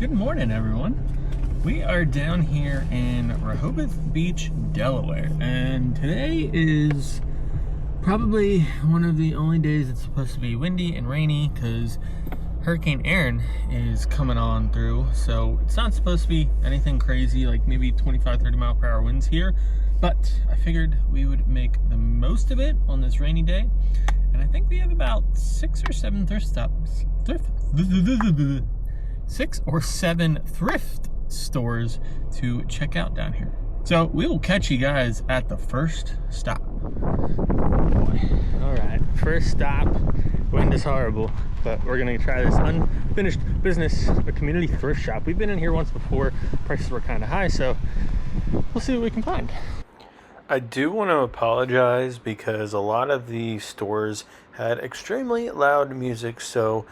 Good morning, everyone. We are down here in Rehobeth Beach, Delaware, and today is probably one of the only days it's supposed to be windy and rainy because Hurricane Aaron is coming on through. So it's not supposed to be anything crazy, like maybe 25-30 mile per hour winds here, but I figured we would make the most of it on this rainy day. And I think we have about 6 or 7 6 or 7 thrift stores to check out down here. So we will catch you guys at the first stop. All right, first stop. Wind is horrible, but we're gonna try this unfinished business, a community thrift shop. We've been in here once before. Prices were kind of high, so we'll see what we can find. I do want to apologize because a lot of the stores had extremely loud music, so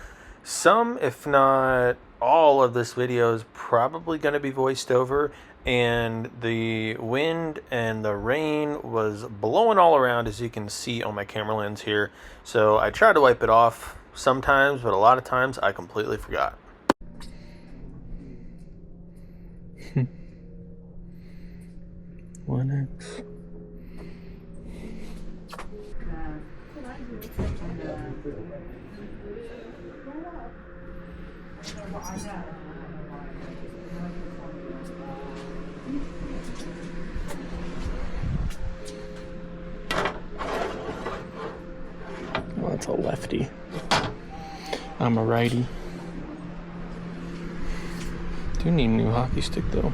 some, if not all of this video is probably going to be voiced over, and the wind and the rain was blowing all around, as you can see on my camera lens here. So I tried to wipe it off sometimes, but a lot of times I completely forgot. One X. Well, that's a lefty. I'm a righty. Do need a new hockey stick though.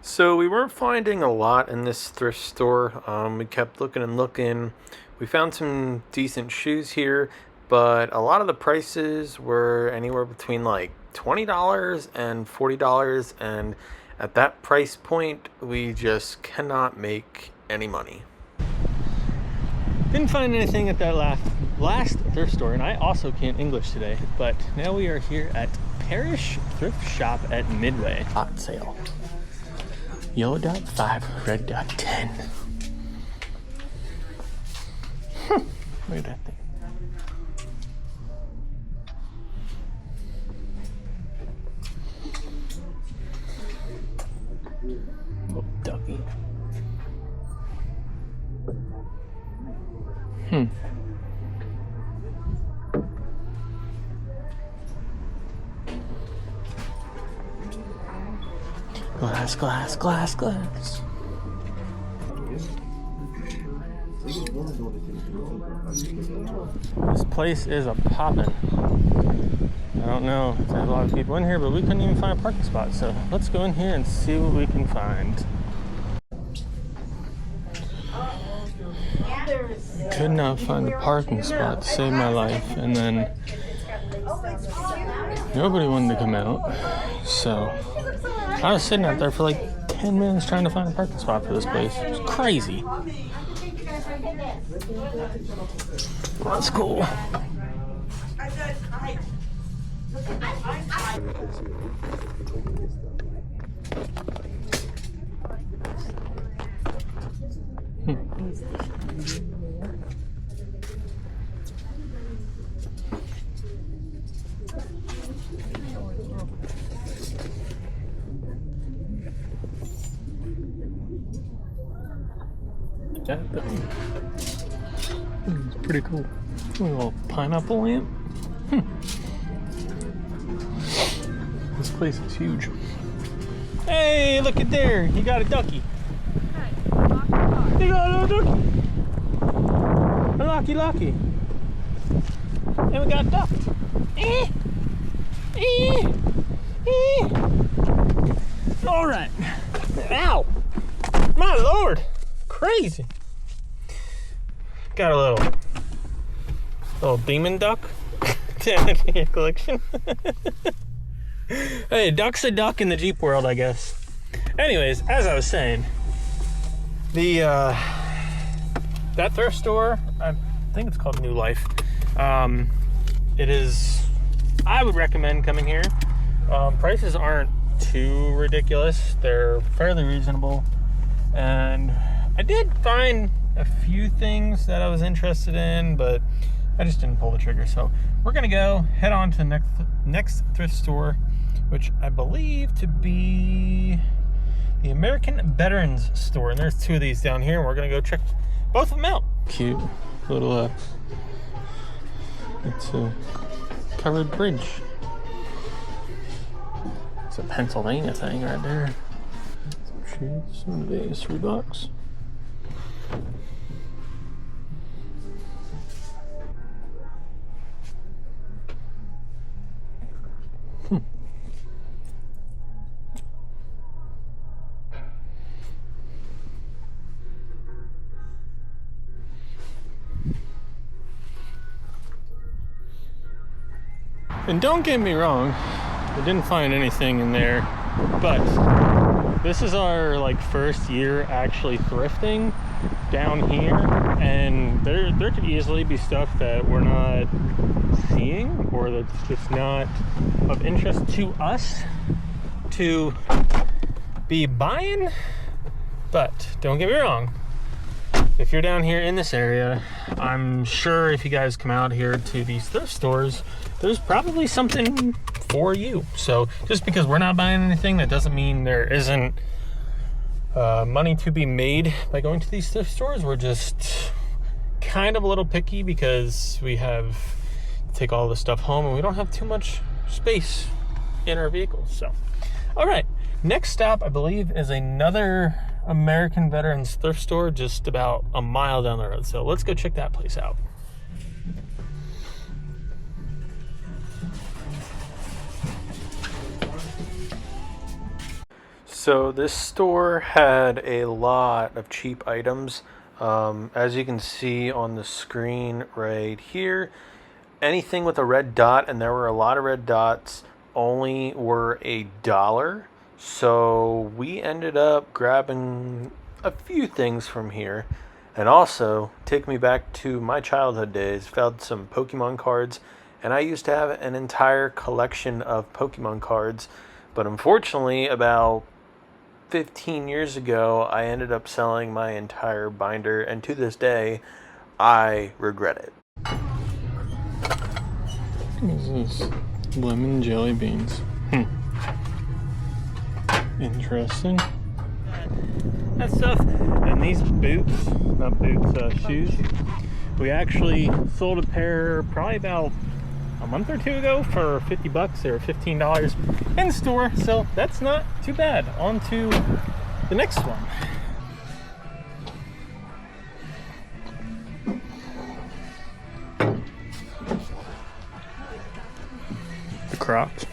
So we weren't finding a lot in this thrift store. We kept looking and looking. We found some decent shoes here, but a lot of the prices were anywhere between like $20 and $40, and at that price point we just cannot make any money. Didn't find anything at that last thrift store, and I also can't English today, but now we are here at Parish Thrift Shop at Midway. Hot sale. Yellow dot 5, red dot 10. Look at that thing. Little ducky. Glass. This place is a poppin'. I don't know if there's a lot of people in here, but we couldn't even find a parking spot. So let's go in here and see what we can find. Could not find a parking spot to save my life, and then nobody wanted to come out. So I was sitting out there for like 10 minutes trying to find a parking spot for this place. It was crazy. That's cool. It's pretty cool. A little pineapple lamp. This place is huge. Hey, look at there. You got a ducky. You got a little ducky. A lucky. And we got a duck. All right. Ow. My Lord. Crazy. Got a little demon duck to add to your collection. Hey, duck's a duck in the Jeep world, I guess. Anyways, as I was saying, the that thrift store, I think it's called New Life. It is. I would recommend coming here. Prices aren't too ridiculous; they're fairly reasonable, and I did find a few things that I was interested in, but I just didn't pull the trigger. So we're gonna go head on to the next thrift store, which I believe to be the American Veterans Store. And there's two of these down here, and we're gonna go check both of them out. Cute little, it's a covered bridge. It's a Pennsylvania thing right there. Some shoes, some Vegas Reeboks. And don't get me wrong, I didn't find anything in there, but this is our first year actually thrifting down here, and there could easily be stuff that we're not seeing or that's just not of interest to us to be buying. But don't get me wrong, if you're down here in this area, I'm sure if you guys come out here to these thrift stores, there's probably something for you. So just because we're not buying anything, that doesn't mean there isn't money to be made by going to these thrift stores. We're just kind of a little picky because we have to take all the stuff home and we don't have too much space in our vehicles. So, all right, next stop I believe is another American Veterans thrift store just about a mile down the road. So let's go check that place out. So this store had a lot of cheap items. As you can see on the screen right here, anything with a red dot, and there were a lot of red dots, only were $1. So we ended up grabbing a few things from here, and also take me back to my childhood days. Found some Pokemon cards, and I used to have an entire collection of Pokemon cards, but unfortunately about 15 years ago, I ended up selling my entire binder, and to this day, I regret it. What is this? Lemon jelly beans. Interesting. That stuff. And these boots, not boots, shoes, we actually sold a pair probably about a month or two ago for 50 bucks or $15 in the store, so that's not too bad. On to the next one. The Crocs.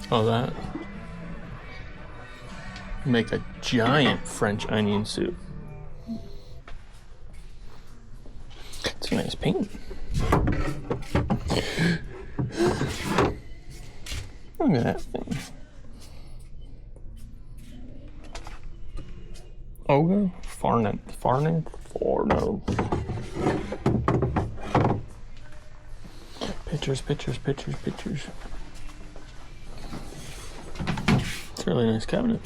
Oh, that. Make a giant French onion soup. It's a nice paint. Look at that thing. Olga Farno. Pictures. It's a really nice cabinet.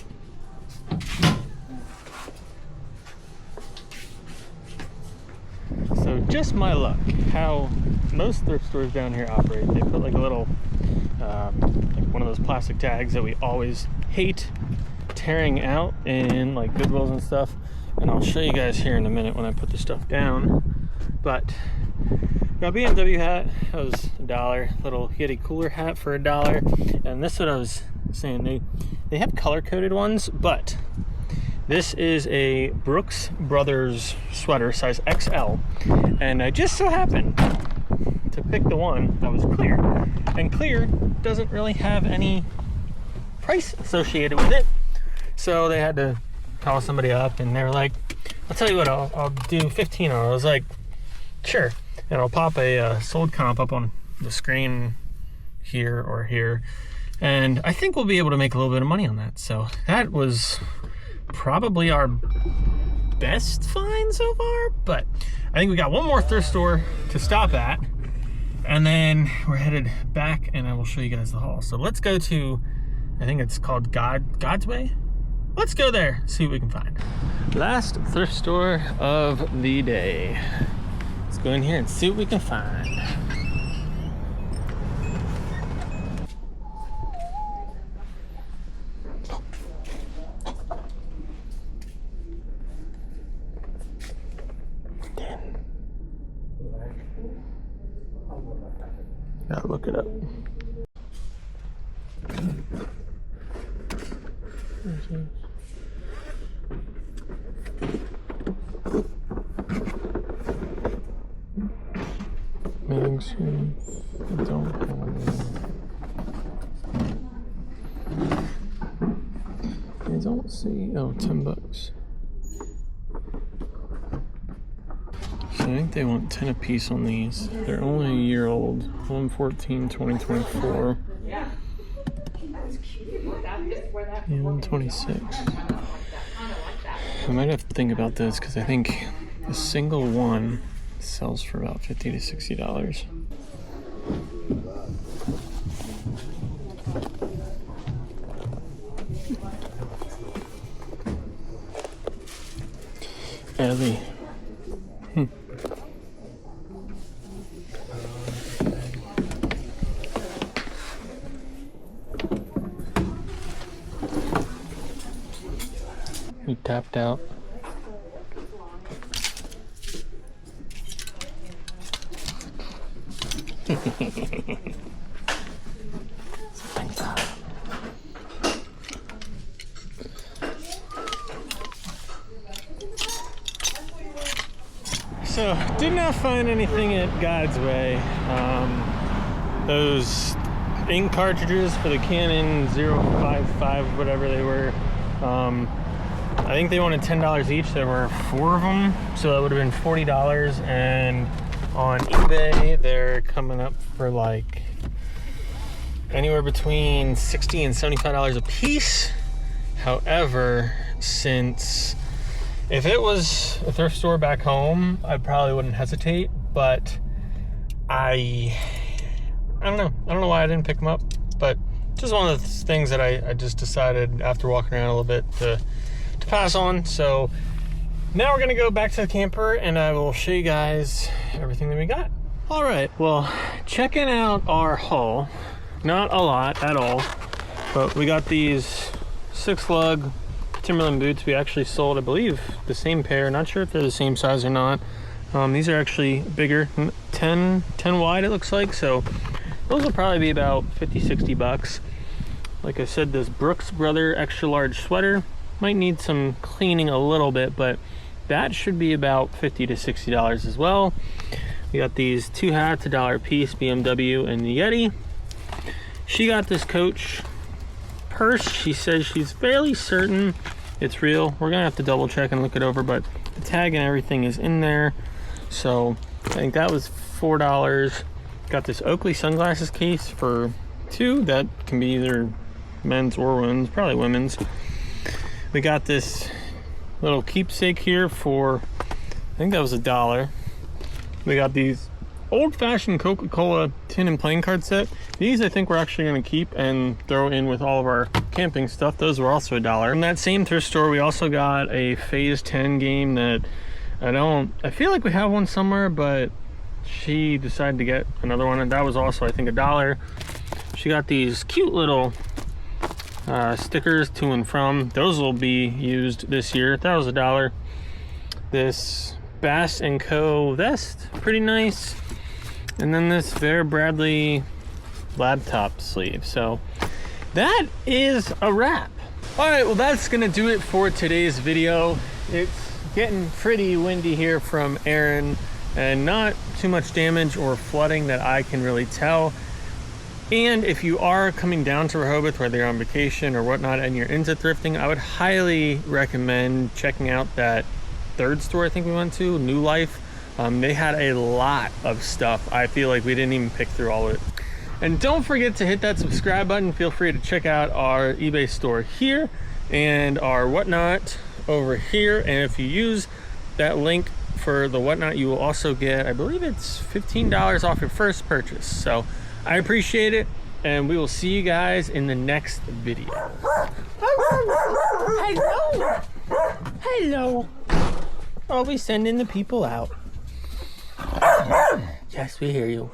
So just my luck, how most thrift stores down here operate. They put like a little, like one of those plastic tags that we always hate tearing out in like Goodwills and stuff. And I'll show you guys here in a minute when I put the stuff down. But got a BMW hat, that was $1. Little Yeti cooler hat for $1. And this is what I was saying, they have color-coded ones, but this is a Brooks Brothers sweater, size XL, and I just so happened to pick the one that was clear, and clear doesn't really have any price associated with it, so they had to call somebody up, and they were like, I'll tell you what, I'll do $15. I was like, sure, and I'll pop a sold comp up on the screen here or here, and I think we'll be able to make a little bit of money on that. So that was probably our best find so far, but I think we got one more thrift store to stop at, and then we're headed back, and I will show you guys the haul. So let's go to, I think it's called God's Way. Let's go there, see what we can find. Last thrift store of the day. Let's go in here and see what we can find. Gotta look it up. Magazine. I don't have any. I don't see. Oh, $10. So I think they want 10 a piece on these. They're only a year old. 1/14/2024. Yeah. And 126. I might have to think about this because I think a single one sells for about $50 to $60. Ellie. He tapped out. So, did not find anything at God's Way. Those ink cartridges for the Canon 055, whatever they were. I think they wanted $10 each. There were 4 of them, so that would have been $40. And on eBay, they're coming up for like anywhere between $60 and $75 a piece. However, since if it was a thrift store back home, I probably wouldn't hesitate, but I don't know. I don't know why I didn't pick them up, but just one of the things that I just decided after walking around a little bit to pass on. So now we're gonna go back to the camper and I will show you guys everything that we got. All right, well, checking out our haul, not a lot at all, but we got these 6-lug Timberland boots. We actually sold, I believe, the same pair. Not sure if they're the same size or not. These are actually bigger, 10 wide it looks like, so those will probably be about 50, 60 bucks. Like I said, this Brooks Brother extra large sweater might need some cleaning a little bit, but that should be about $50 to $60 as well. We got these 2 hats, $1 a piece, BMW and Yeti. She got this Coach purse. She says she's fairly certain it's real. We're gonna have to double check and look it over, but the tag and everything is in there. So I think that was $4. Got this Oakley sunglasses case for $2. That can be either men's or women's, probably women's. We got this little keepsake here for, I think that was $1. We got these old-fashioned Coca-Cola tin and playing card set. These I think we're actually going to keep and throw in with all of our camping stuff. Those were also $1. From that same thrift store, we also got a Phase 10 game that I feel like we have one somewhere, but she decided to get another one, and that was also I think $1. She got these cute little stickers to and from. Those will be used this year. That was $1. This Bass & Co. vest, pretty nice. And then this Vera Bradley laptop sleeve. So that is a wrap. All right, well, that's gonna do it for today's video. It's getting pretty windy here from Aaron and not too much damage or flooding that I can really tell. And if you are coming down to Rehoboth, whether you're on vacation or whatnot, and you're into thrifting, I would highly recommend checking out that 3rd store I think we went to, New Life. They had a lot of stuff. I feel like we didn't even pick through all of it. And don't forget to hit that subscribe button. Feel free to check out our eBay store here and our Whatnot over here. And if you use that link for the Whatnot, you will also get, I believe it's $15 off your first purchase. So I appreciate it, and we will see you guys in the next video. Hello. Hello. Are we sending the people out? Yes, we hear you.